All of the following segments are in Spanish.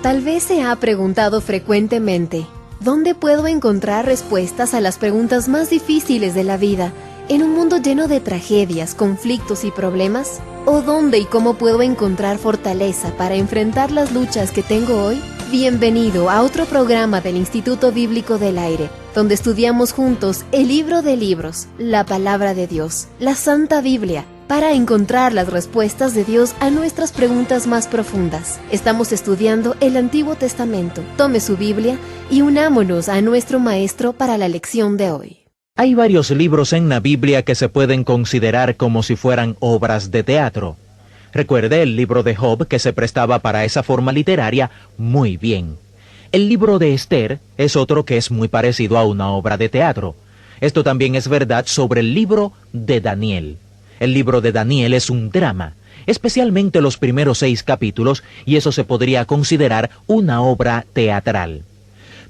Tal vez se ha preguntado frecuentemente, ¿dónde puedo encontrar respuestas a las preguntas más difíciles de la vida en un mundo lleno de tragedias, conflictos y problemas? ¿O dónde y cómo puedo encontrar fortaleza para enfrentar las luchas que tengo hoy? Bienvenido a otro programa del Instituto Bíblico del Aire, donde estudiamos juntos el libro de libros, la palabra de Dios, la Santa Biblia, para encontrar las respuestas de Dios a nuestras preguntas más profundas. Estamos estudiando el Antiguo Testamento. Tome su Biblia y unámonos a nuestro maestro para la lección de hoy. Hay varios libros en la Biblia que se pueden considerar como si fueran obras de teatro. Recuerde el libro de Job, que se prestaba para esa forma literaria muy bien. El libro de Esther es otro que es muy parecido a una obra de teatro. Esto también es verdad sobre el libro de Daniel. El libro de Daniel es un drama, especialmente los primeros 6 capítulos, y eso se podría considerar una obra teatral.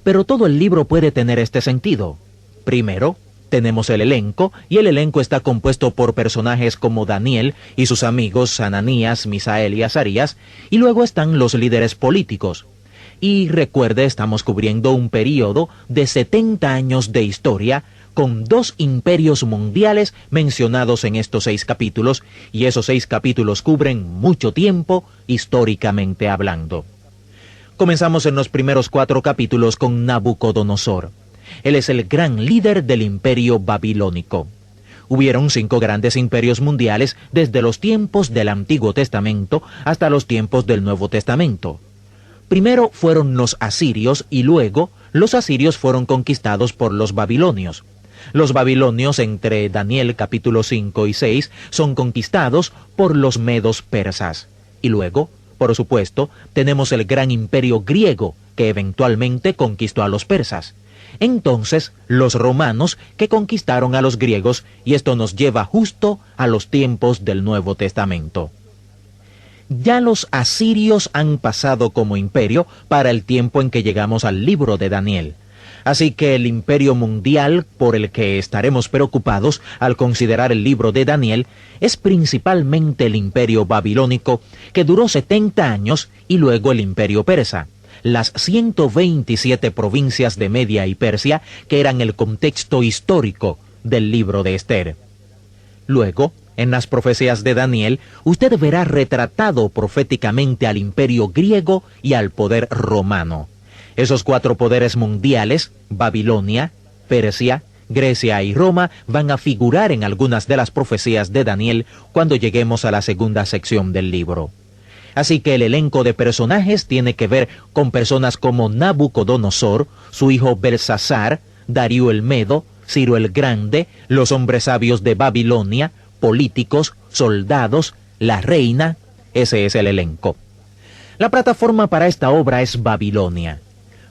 Pero todo el libro puede tener este sentido. Primero, tenemos el elenco, y el elenco está compuesto por personajes como Daniel y sus amigos Ananías, Misael y Azarías, y luego están los líderes políticos. Y recuerde, estamos cubriendo un período de 70 años de historia, con 2 imperios mundiales mencionados en estos 6 capítulos, y esos 6 capítulos cubren mucho tiempo, históricamente hablando. Comenzamos en los primeros 4 capítulos con Nabucodonosor. Él es el gran líder del imperio babilónico. Hubieron 5 grandes imperios mundiales desde los tiempos del Antiguo Testamento hasta los tiempos del Nuevo Testamento. Primero fueron los asirios y luego los asirios fueron conquistados por los babilonios. Los babilonios, entre Daniel capítulo 5 y 6, son conquistados por los medos persas. Y luego, por supuesto, tenemos el gran imperio griego, que eventualmente conquistó a los persas. Entonces, los romanos, que conquistaron a los griegos, y esto nos lleva justo a los tiempos del Nuevo Testamento. Ya los asirios han pasado como imperio para el tiempo en que llegamos al libro de Daniel. Así que el imperio mundial por el que estaremos preocupados al considerar el libro de Daniel es principalmente el imperio babilónico, que duró 70 años, y luego el imperio persa, las 127 provincias de Media y Persia, que eran el contexto histórico del libro de Esther. Luego, en las profecías de Daniel, usted verá retratado proféticamente al imperio griego y al poder romano. Esos 4 poderes mundiales, Babilonia, Persia, Grecia y Roma, van a figurar en algunas de las profecías de Daniel cuando lleguemos a la segunda sección del libro. Así que el elenco de personajes tiene que ver con personas como Nabucodonosor, su hijo Belsasar, Darío el Medo, Ciro el Grande, los hombres sabios de Babilonia, políticos, soldados, la reina. Ese es el elenco. La plataforma para esta obra es Babilonia.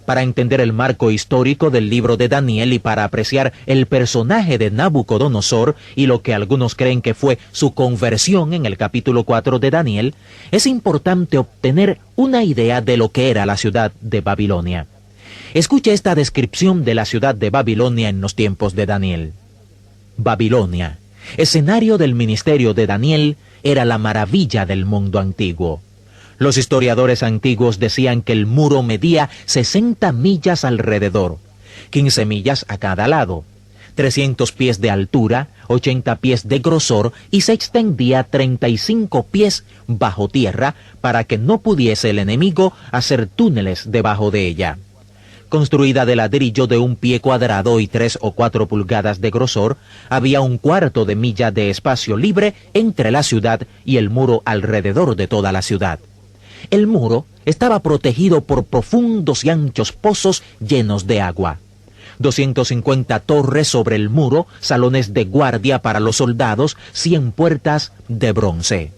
Para entender el marco histórico del libro de Daniel y para apreciar el personaje de Nabucodonosor y lo que algunos creen que fue su conversión en el capítulo 4 de Daniel, es importante obtener una idea de lo que era la ciudad de Babilonia. Escuche esta descripción de la ciudad de Babilonia en los tiempos de Daniel. Babilonia, escenario del ministerio de Daniel, era la maravilla del mundo antiguo. Los historiadores antiguos decían que el muro medía 60 millas alrededor, 15 millas a cada lado, 300 pies de altura, 80 pies de grosor, y se extendía 35 pies bajo tierra para que no pudiese el enemigo hacer túneles debajo de ella. Construida de ladrillo de 1 pie cuadrado y 3 o 4 pulgadas de grosor, había 1/4 de milla de espacio libre entre la ciudad y el muro alrededor de toda la ciudad. El muro estaba protegido por profundos y anchos pozos llenos de agua. 250 torres sobre el muro, salones de guardia para los soldados, 100 puertas de bronce.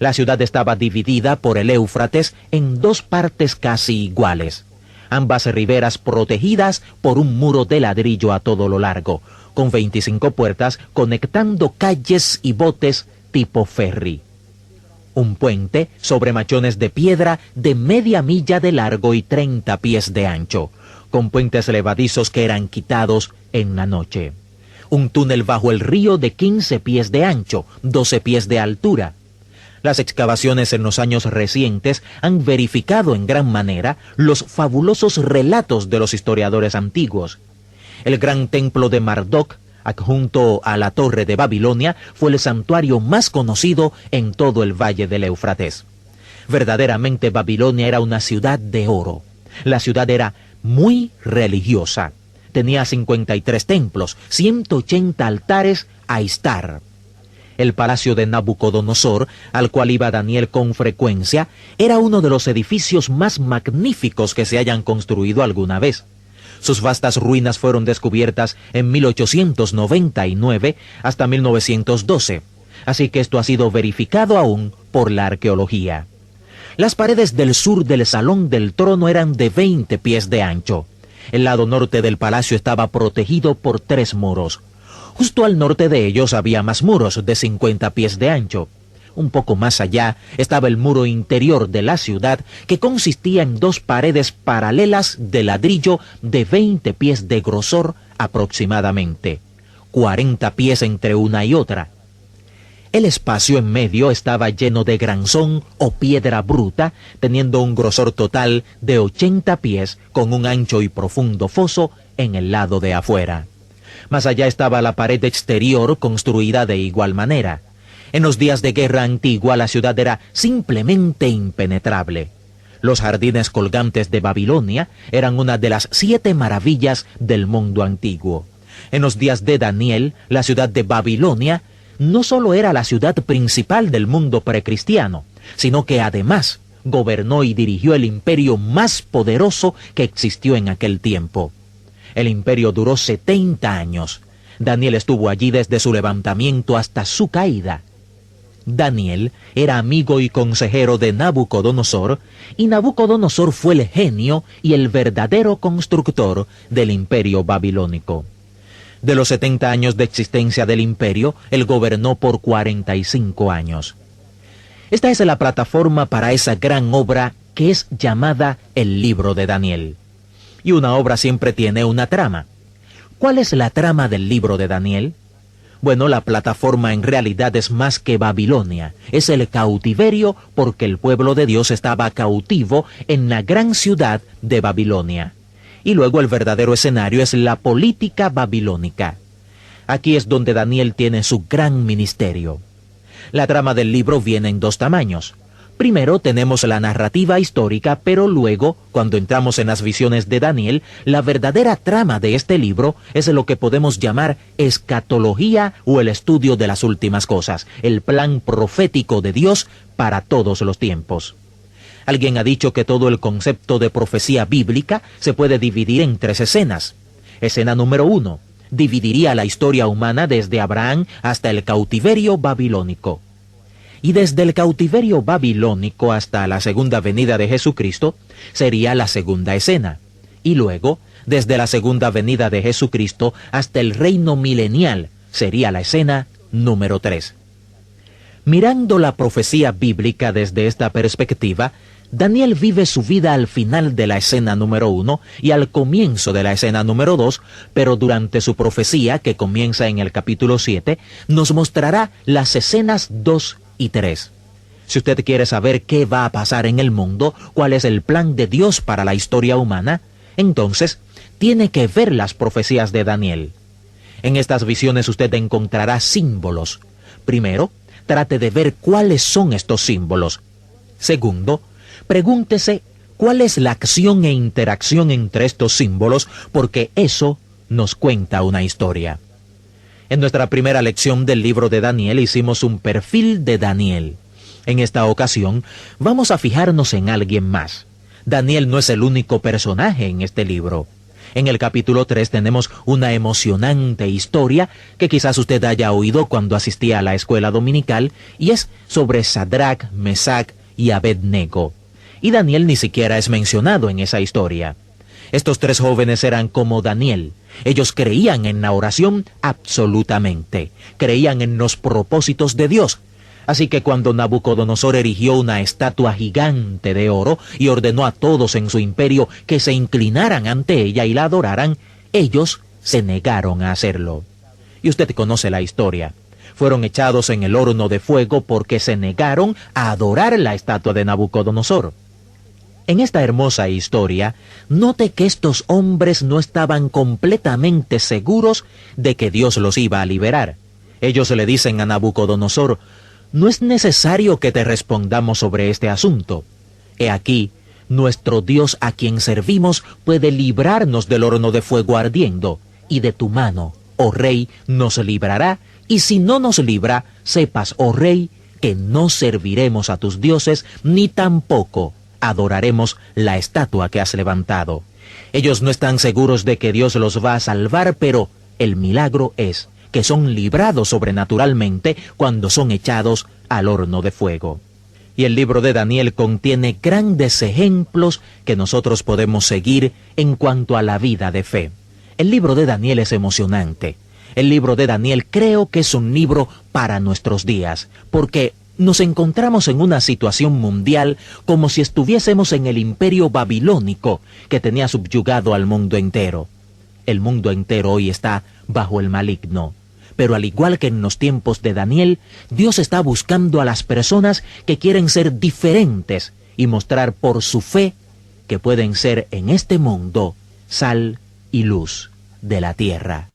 La ciudad estaba dividida por el Éufrates en 2 partes casi iguales, ambas riberas protegidas por un muro de ladrillo a todo lo largo, con 25 puertas conectando calles y botes tipo ferry. Un puente sobre machones de piedra de media milla de largo y 30 pies de ancho, con puentes levadizos que eran quitados en la noche. Un túnel bajo el río de 15 pies de ancho, 12 pies de altura. Las excavaciones en los años recientes han verificado en gran manera los fabulosos relatos de los historiadores antiguos. El gran templo de Marduk, adjunto a la Torre de Babilonia, fue el santuario más conocido en todo el valle del Éufrates. Verdaderamente Babilonia era una ciudad de oro. La ciudad era muy religiosa. Tenía 53 templos, 180 altares a Istar. El palacio de Nabucodonosor, al cual iba Daniel con frecuencia, era uno de los edificios más magníficos que se hayan construido alguna vez. Sus vastas ruinas fueron descubiertas en 1899 hasta 1912, así que esto ha sido verificado aún por la arqueología. Las paredes del sur del Salón del Trono eran de 20 pies de ancho. El lado norte del palacio estaba protegido por 3 muros. Justo al norte de ellos había más muros de 50 pies de ancho. Un poco más allá estaba el muro interior de la ciudad, que consistía en 2 paredes paralelas de ladrillo de 20 pies de grosor aproximadamente, 40 pies entre una y otra. El espacio en medio estaba lleno de granzón o piedra bruta, teniendo un grosor total de 80 pies con un ancho y profundo foso en el lado de afuera. Más allá estaba la pared exterior construida de igual manera. En los días de guerra antigua la ciudad era simplemente impenetrable. Los jardines colgantes de Babilonia eran una de las 7 maravillas del mundo antiguo. En los días de Daniel, la ciudad de Babilonia no solo era la ciudad principal del mundo precristiano, sino que además gobernó y dirigió el imperio más poderoso que existió en aquel tiempo. El imperio duró 70 años. Daniel estuvo allí desde su levantamiento hasta su caída. Daniel era amigo y consejero de Nabucodonosor, y Nabucodonosor fue el genio y el verdadero constructor del imperio babilónico. De los 70 años de existencia del imperio, él gobernó por 45 años. Esta es la plataforma para esa gran obra que es llamada el Libro de Daniel. Y una obra siempre tiene una trama. ¿Cuál es la trama del Libro de Daniel? Bueno, la plataforma en realidad es más que Babilonia. Es el cautiverio, porque el pueblo de Dios estaba cautivo en la gran ciudad de Babilonia. Y luego el verdadero escenario es la política babilónica. Aquí es donde Daniel tiene su gran ministerio. La trama del libro viene en 2 tamaños. Primero tenemos la narrativa histórica, pero luego, cuando entramos en las visiones de Daniel, la verdadera trama de este libro es lo que podemos llamar escatología o el estudio de las últimas cosas, el plan profético de Dios para todos los tiempos. Alguien ha dicho que todo el concepto de profecía bíblica se puede dividir en 3 escenas. Escena número 1, dividiría la historia humana desde Abraham hasta el cautiverio babilónico. Y desde el cautiverio babilónico hasta la segunda venida de Jesucristo sería la segunda escena. Y luego, desde la segunda venida de Jesucristo hasta el reino milenial sería la escena número 3. Mirando la profecía bíblica desde esta perspectiva, Daniel vive su vida al final de la escena número 1 y al comienzo de la escena número 2, pero durante su profecía, que comienza en el capítulo 7, nos mostrará las escenas 2 y 3. Si usted quiere saber qué va a pasar en el mundo, cuál es el plan de Dios para la historia humana, entonces tiene que ver las profecías de Daniel. En estas visiones usted encontrará símbolos. Primero, trate de ver cuáles son estos símbolos. Segundo, pregúntese cuál es la acción e interacción entre estos símbolos, porque eso nos cuenta una historia. En nuestra primera lección del libro de Daniel hicimos un perfil de Daniel. En esta ocasión vamos a fijarnos en alguien más. Daniel no es el único personaje en este libro. En el capítulo 3 tenemos una emocionante historia que quizás usted haya oído cuando asistía a la escuela dominical, y es sobre Sadrach, Mesach y Abednego. Y Daniel ni siquiera es mencionado en esa historia. Estos 3 jóvenes eran como Daniel. Ellos creían en la oración absolutamente. Creían en los propósitos de Dios. Así que cuando Nabucodonosor erigió una estatua gigante de oro y ordenó a todos en su imperio que se inclinaran ante ella y la adoraran, ellos se negaron a hacerlo. Y usted conoce la historia. fueron echados en el horno de fuego porque se negaron a adorar la estatua de Nabucodonosor. En esta hermosa historia, note que estos hombres no estaban completamente seguros de que Dios los iba a liberar. Ellos le dicen a Nabucodonosor: no es necesario que te respondamos sobre este asunto. He aquí, nuestro Dios a quien servimos puede librarnos del horno de fuego ardiendo, y de tu mano, oh rey, nos librará, y si no nos libra, sepas, oh rey, que no serviremos a tus dioses, ni tampoco adoraremos la estatua que has levantado. Ellos no están seguros de que Dios los va a salvar, pero el milagro es que son librados sobrenaturalmente cuando son echados al horno de fuego. Y el libro de Daniel contiene grandes ejemplos que nosotros podemos seguir en cuanto a la vida de fe. El libro de Daniel es emocionante. El libro de Daniel creo que es un libro para nuestros días, porque nos encontramos en una situación mundial como si estuviésemos en el imperio babilónico que tenía subyugado al mundo entero. El mundo entero hoy está bajo el maligno. Pero al igual que en los tiempos de Daniel, Dios está buscando a las personas que quieren ser diferentes y mostrar por su fe que pueden ser en este mundo sal y luz de la tierra.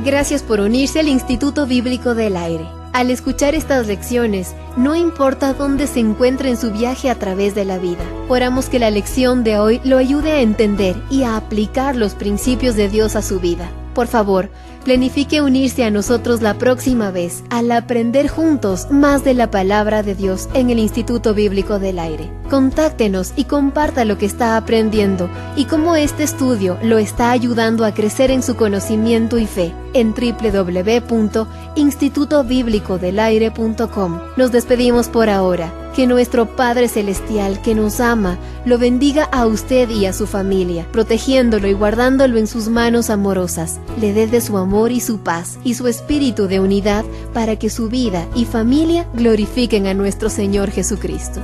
Gracias por unirse al Instituto Bíblico del Aire. Al escuchar estas lecciones, no importa dónde se encuentre en su viaje a través de la vida, oramos que la lección de hoy lo ayude a entender y a aplicar los principios de Dios a su vida. Por favor, planifique unirse a nosotros la próxima vez al aprender juntos más de la palabra de Dios en el Instituto Bíblico del Aire. Contáctenos y comparta lo que está aprendiendo y cómo este estudio lo está ayudando a crecer en su conocimiento y fe en www.institutobiblicodelaire.com. Nos despedimos por ahora. Que nuestro Padre Celestial, que nos ama, lo bendiga a usted y a su familia, protegiéndolo y guardándolo en sus manos amorosas. Le dé de su amor y su paz y su espíritu de unidad para que su vida y familia glorifiquen a nuestro Señor Jesucristo.